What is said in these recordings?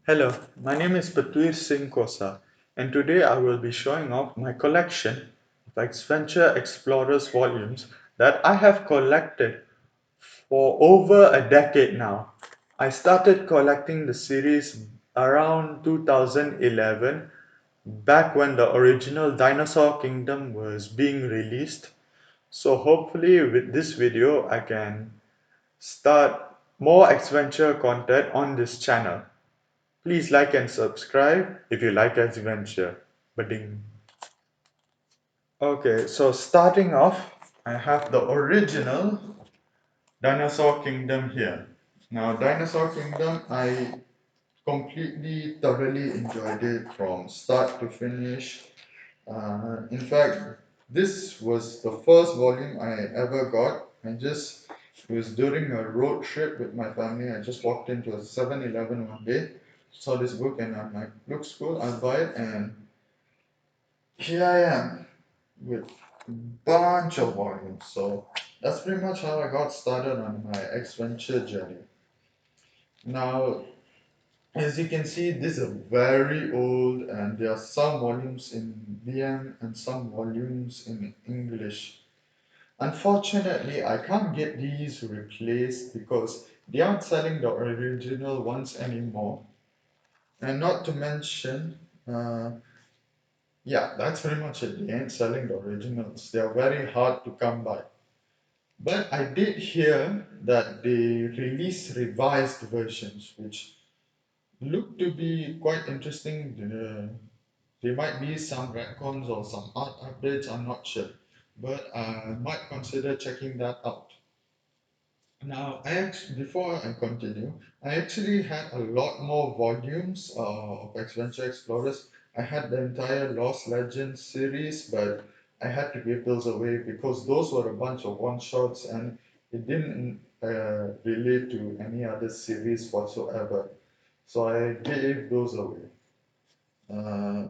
Hello, my name is Patwir Singh Kosa, and today I will be showing off my collection of Adventure Explorers volumes that I have collected for over a decade now. I started collecting the series around 2011, back when the original Dinosaur Kingdom was being released. So hopefully with this video I can start more adventure content on this channel. Please like and subscribe if you like adventure. Bading. Okay, so starting off, I have the original Dinosaur Kingdom here. Now, Dinosaur Kingdom, I completely thoroughly enjoyed it from start to finish. In fact, this was the first volume I ever got. It was during a road trip with my family. I just walked into a 7-Eleven one day, saw this book, and I'm like, looks cool, I'll buy it. And here I am with a bunch of volumes. So that's pretty much how I got started on my X-Venture journey. Now, as you can see, this is very old, and there are some volumes in BM and some volumes in English. Unfortunately, I can't get these replaced because they aren't selling the original ones anymore. And not to mention, uh, yeah, that's pretty much it. They ain't selling the originals. They are very hard to come by. But I did hear that they released revised versions, which look to be quite interesting. There might be some retcons or some art updates, I'm not sure. But I might consider checking that out. Now, before I continue, I actually had a lot more volumes of Adventure Explorers. I had the entire Lost Legends series, but I had to give those away because those were a bunch of one-shots and it didn't relate to any other series whatsoever. So I gave those away. Uh,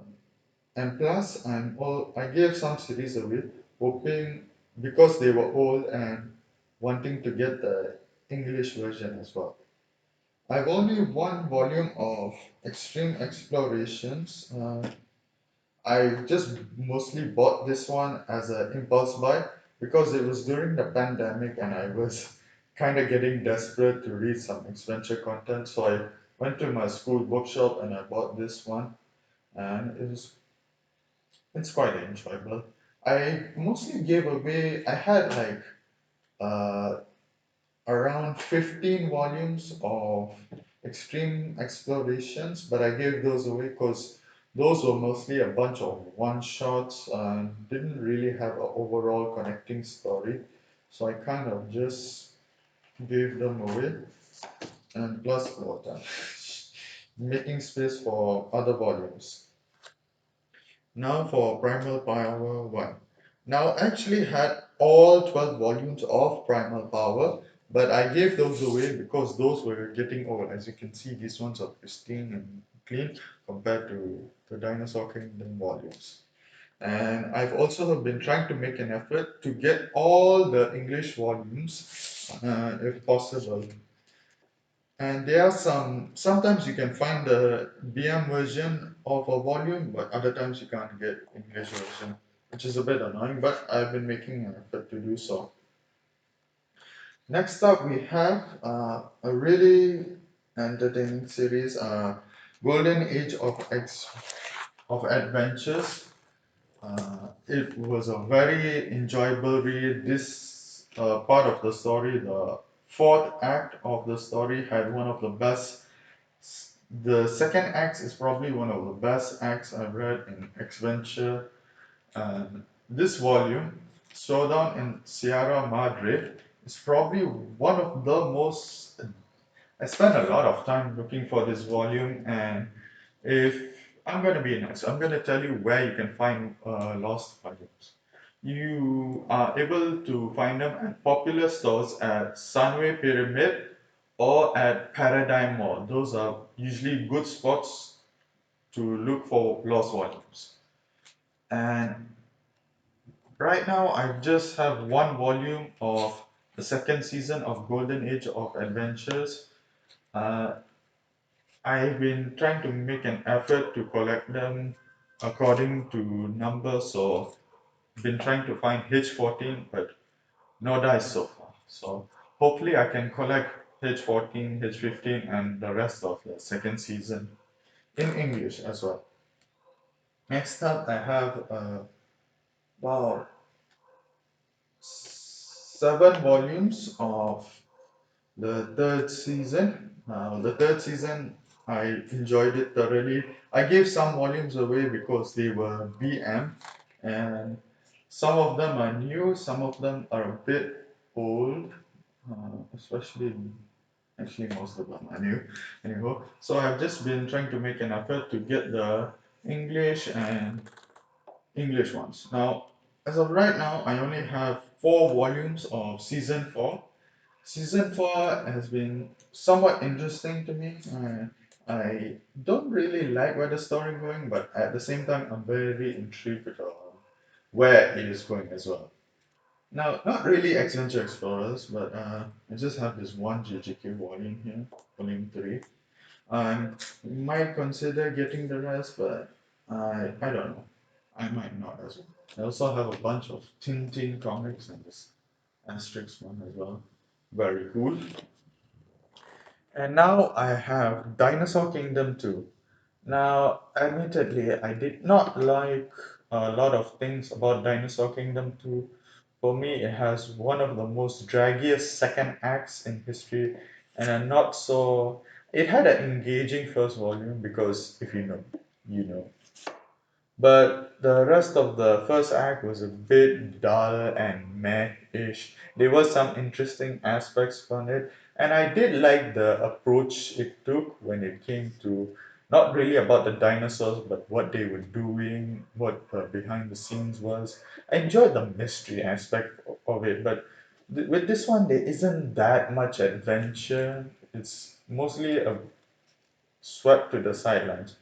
and plus, I gave some series away, hoping because they were old and wanting to get the English version as well. I've only one volume of X-Treme Explorations. I just mostly bought this one as an impulse buy because it was during the pandemic and I was kind of getting desperate to read some adventure content. So I went to my school bookshop and I bought this one, and it's quite enjoyable. I mostly gave away. I had like uh, around 15 volumes of Extreme Explorations, but I gave those away because those were mostly a bunch of one shots and didn't really have an overall connecting story. So I kind of just gave them away, and plus water, making space for other volumes. Now for Primal Power 1. Now I actually had all 12 volumes of Primal Power, but I gave those away because those were getting old. As you can see, these ones are pristine and clean compared to the Dinosaur Kingdom volumes. And I've also been trying to make an effort to get all the English volumes if possible. And there are sometimes you can find the BM version of a volume, but other times you can't get English version, which is a bit annoying, but I've been making an effort to do so. Next up, we have a really entertaining series, Golden Age of Adventures. It was a very enjoyable read. This part of the story, the fourth act of the story, had one of the best. The second act is probably one of the best acts I've read in X-Venture. And this volume, Showdown in Sierra Madre, is probably one of the most. I spent a lot of time looking for this volume, and if I'm going to be nice, I'm going to tell you where you can find lost volumes. You are able to find them at popular stores at Sunway Pyramid or at Paradigm Mall. Those are usually good spots to look for lost volumes. And right now, I just have one volume of the second season of Golden Age of Adventures. Uh, I've been trying to make an effort to collect them according to numbers, so been trying to find H14, but no dice so far. So hopefully I can collect H14, H15, and the rest of the second season in English as well. Next up, I have about 7 volumes of the third season. The third season, I enjoyed it thoroughly. I gave some volumes away because they were BM, and some of them are new, some of them are a bit old, especially actually most of them are new. Anyhow, so I've just been trying to make an effort to get the English and English ones. Now, as of right now, I only have 4 volumes of season 4. Season 4 has been somewhat interesting to me. I don't really like where the story going, but at the same time, I'm very intrigued with where it is going as well. Now, not really Adventure Explorers, but I just have this one JJK volume here, volume 3. I might consider getting the rest, but I don't know. I might not as well. I also have a bunch of Tintin comics and this Asterix one as well. Very cool. And now I have Dinosaur Kingdom 2. Now, admittedly, I did not like a lot of things about Dinosaur Kingdom 2. For me, it has one of the most draggiest second acts in history, and a not so. It had an engaging first volume because if you know, you know. But the rest of the first act was a bit dull and meh-ish. There were some interesting aspects from it, and I did like the approach it took when it came to not really about the dinosaurs, but what they were doing, what the behind the scenes was. I enjoyed the mystery aspect of it, but with this one, there isn't that much adventure. It's mostly a swept to the sidelines.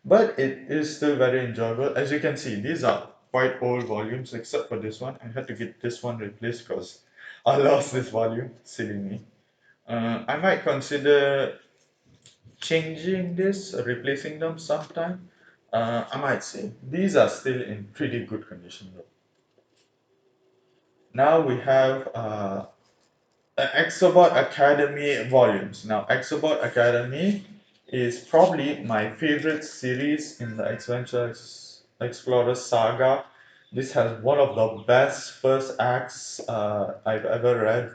But it is still very enjoyable. As you can see, these are quite old volumes, except for this one. I had to get this one replaced because I lost this volume. Silly me. I might consider changing this, replacing them sometime. I might say. These are still in pretty good condition though. Now we have Exobot Academy volumes. Now, Exobot Academy is probably my favorite series in the Adventure Explorer saga. This has one of the best first acts I've ever read.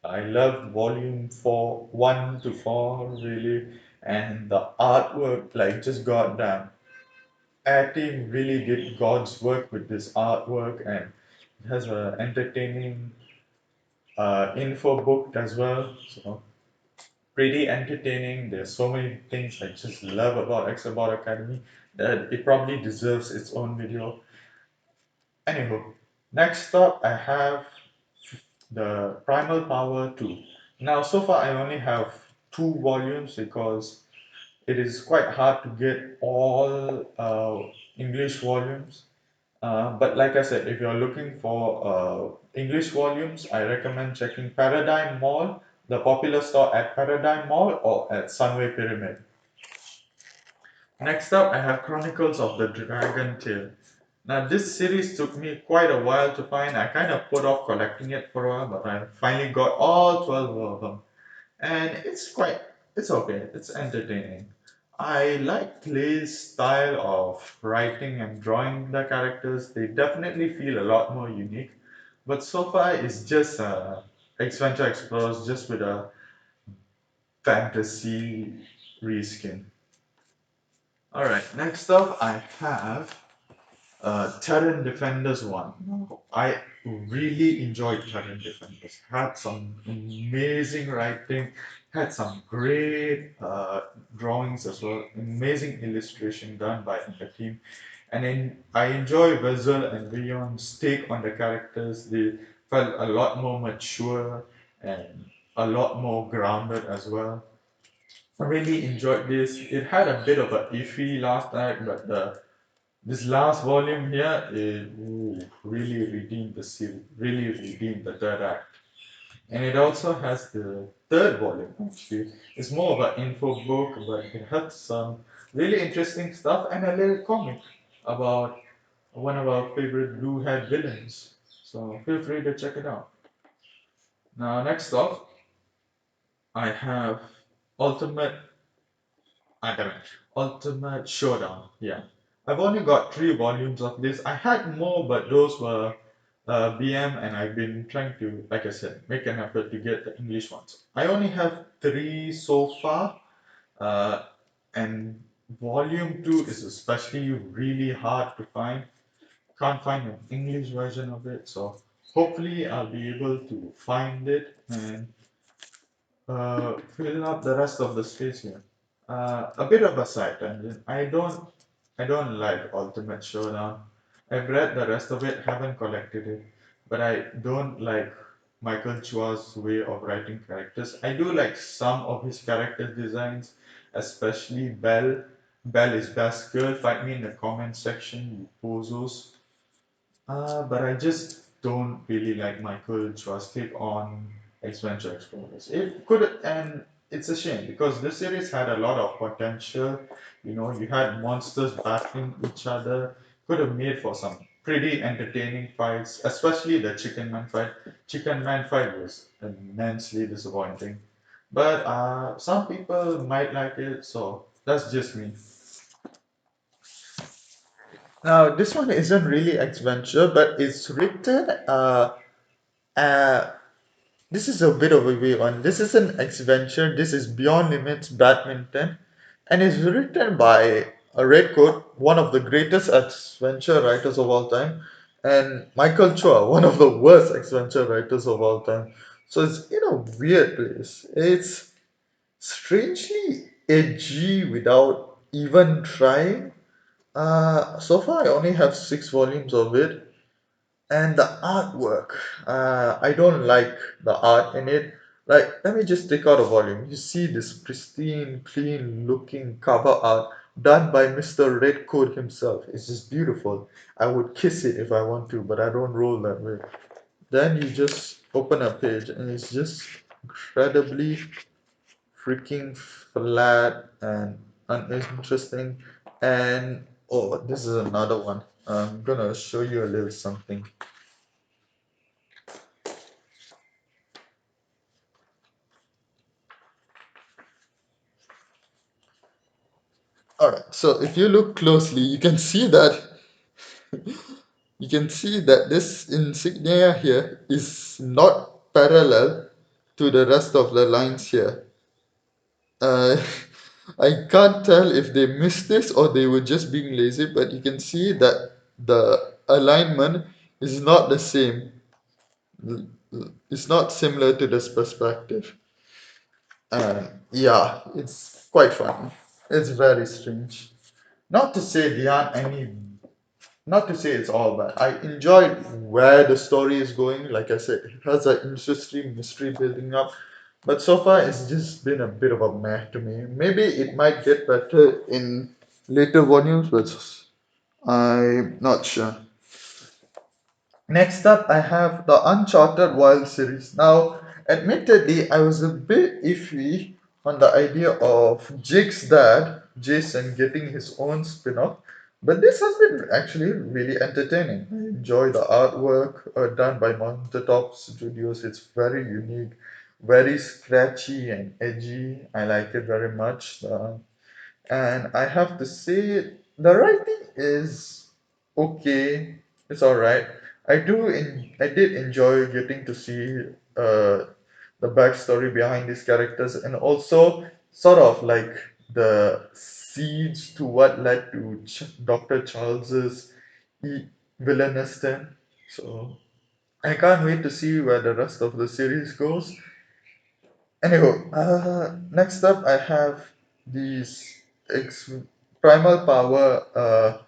I loved volume 4, 1 to 4, really, and the artwork, like, just goddamn. Our team really did God's work with this artwork, and it has an entertaining info book as well. So pretty entertaining. There's so many things I just love about Exobot Academy that it probably deserves its own video. Anywho, next up I have the Primal Power 2. Now, so far I only have 2 volumes because it is quite hard to get all English volumes. But like I said, if you're looking for English volumes, I recommend checking Paradigm Mall, the popular store at Paradigm Mall or at Sunway Pyramid. Next up, I have Chronicles of the Dragon Tail. Now, this series took me quite a while to find. I kind of put off collecting it for a while, but I finally got all 12 of them. And it's okay, it's entertaining. I like Clay's style of writing and drawing the characters. They definitely feel a lot more unique. But so far, it's just Adventure Explorers just with a fantasy reskin. Alright, next up I have Terran Defenders 1. I really enjoyed Terran Defenders. Had some amazing writing, had some great drawings as well, amazing illustration done by the team. And I enjoy Vezel and Leon's take on the characters. They felt a lot more mature and a lot more grounded as well. I really enjoyed this. It had a bit of a iffy last act, but this last volume here really redeemed the series, really redeemed the third act. And it also has the third volume actually. It's more of an info book, but it had some really interesting stuff and a little comic about one of our favorite blue haired villains. So feel free to check it out. Now, next off, I have Ultimate, damn it, Ultimate Showdown. Yeah. I've only got 3 volumes of this. I had more, but those were BM, and I've been trying to, like I said, make an effort to get the English ones. I only have 3 so far, and volume 2 is especially really hard to find. Can't find an English version of it, so hopefully I'll be able to find it and fill up the rest of the space here. A bit of a side tangent. I don't like Ultimate Showdown. I've read the rest of it, haven't collected it, but I don't like Michael Chua's way of writing characters. I do like some of his character designs, especially Belle. Belle is best girl. Fight me in the comment section, you bozos. But I just don't really like Michael Chua's take on Adventure Explorers. It could, and it's a shame because this series had a lot of potential. You had monsters battling each other. Could have made for some pretty entertaining fights, especially the Chicken Man fight. Chicken Man fight was immensely disappointing. But some people might like it, so that's just me. Now, this one isn't really adventure, but it's written. Uh, this is a bit of a weird one. This is an adventure. This is Beyond Limits Badminton, and it's written by a Red Coat, one of the greatest adventure writers of all time, and Michael Chua, one of the worst adventure writers of all time. So it's in a weird place. It's strangely edgy without even trying. So far, I only have 6 volumes of it, and the artwork. I don't like the art in it. Like, let me just take out a volume. You see this pristine, clean-looking cover art done by Mr. Redcoat himself. It's just beautiful. I would kiss it if I want to, but I don't roll that way. Then you just open a page, and it's just incredibly freaking flat and uninteresting. And oh, this is another one. I'm gonna show you a little something. All right. So if you look closely, you can see that this insignia here is not parallel to the rest of the lines here. Uh, I can't tell if they missed this or they were just being lazy, but you can see that the alignment is not the same. It's not similar to this perspective. And yeah, it's quite funny. It's very strange. Not to say there aren't any, not to say it's all bad. I enjoyed where the story is going. Like I said, it has an interesting mystery building up. But so far, it's just been a bit of a meh to me. Maybe it might get better in later volumes, but I'm not sure. Next up, I have the Uncharted Wilds series. Now, admittedly, I was a bit iffy on the idea of Jake's dad, Jason, getting his own spin off, but this has been actually really entertaining. I enjoy the artwork done by Mountaintop Studios. It's very unique, very scratchy and edgy. I like it very much. And I have to say the writing is okay. It's all right. I did enjoy getting to see the backstory behind these characters and also sort of like the seeds to what led to Dr. Charles's villainous turn. So I can't wait to see where the rest of the series goes. Anyhow, next up I have these X Primal Power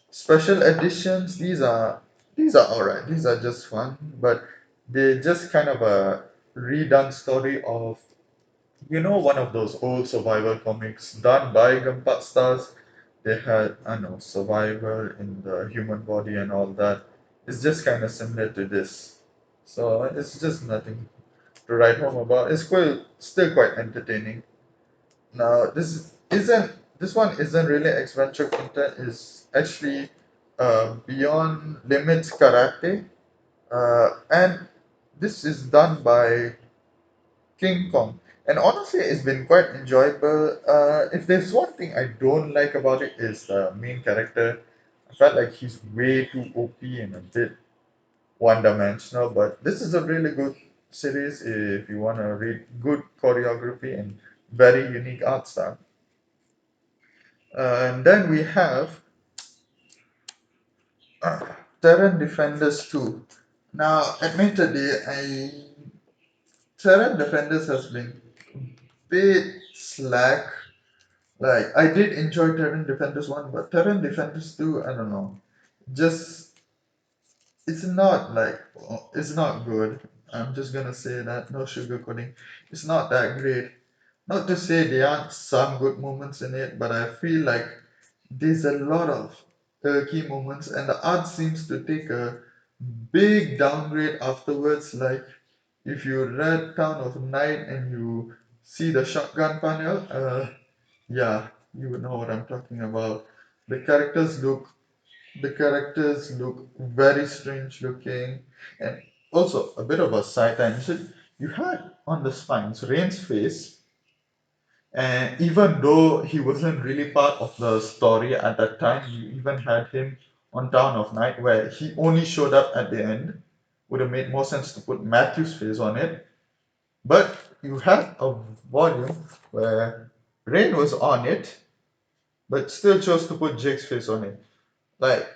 special editions. These are alright. These are just fun, but they're just kind of a redone story of one of those old survival comics done by Gumpat Stars. They had I don't know survival in the human body and all that. It's just kind of similar to this, so it's just nothing to write home about. It's quite still quite entertaining. Now this one isn't really adventure content. It's actually beyond limits karate, and this is done by King Kong. And honestly, it's been quite enjoyable. If there's one thing I don't like about it is the main character. I felt like he's way too OP and a bit one-dimensional. But this is a really good series if you want to read good choreography and very unique art style. And then we have uh, Terran Defenders 2. Now, admittedly, Terran Defenders has been bit slack. Like I did enjoy Terran Defenders 1, but Terran Defenders 2, I don't know. Just it's not like it's not good. I'm just gonna say that, no sugarcoating. It's not that great. Not to say there aren't some good moments in it, but I feel like there's a lot of key moments, and the art seems to take a big downgrade afterwards. Like if you read Town of Night and you see the shotgun panel, yeah, you would know what I'm talking about. The characters look the characters look very strange looking, and also a bit of a side tangent. You had on the spines Rain's face, and even though he wasn't really part of the story at that time, you even had him on Town of Night, where he only showed up at the end. Would have made more sense to put Matthew's face on it. But you had a volume where Rain was on it, but still chose to put Jake's face on it. Like,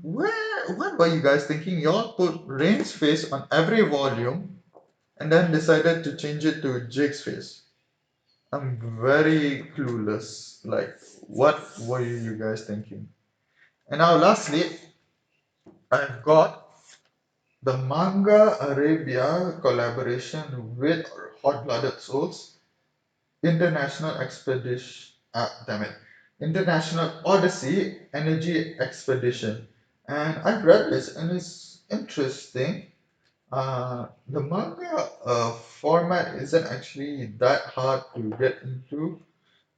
what were you guys thinking? Y'all put Rain's face on every volume and then decided to change it to Jake's face. I'm very clueless. Like, what were you guys thinking? And now, lastly, I've got the Manga Arabia collaboration with Hot Blooded Souls International Expedition. Damn it. International Odyssey Energy Expedition. And I've read this and it's interesting. The manga format isn't actually that hard to get into.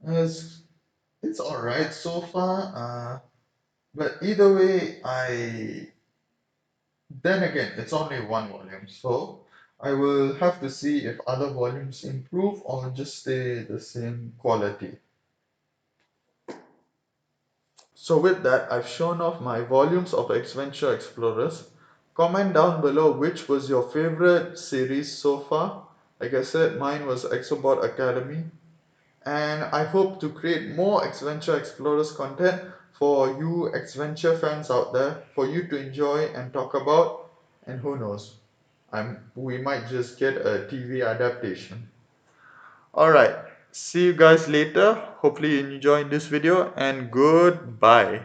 It's, it's alright so far. But either way, then again, it's only one volume. So I will have to see if other volumes improve or just stay the same quality. So with that, I've shown off my volumes of Adventure Explorers. Comment down below which was your favorite series so far. Like I said, mine was Exobot Academy. And I hope to create more Adventure Explorers content for you Adventure fans out there, for you to enjoy and talk about. And who knows, we might just get a TV adaptation. Alright, see you guys later. Hopefully you enjoyed this video and goodbye.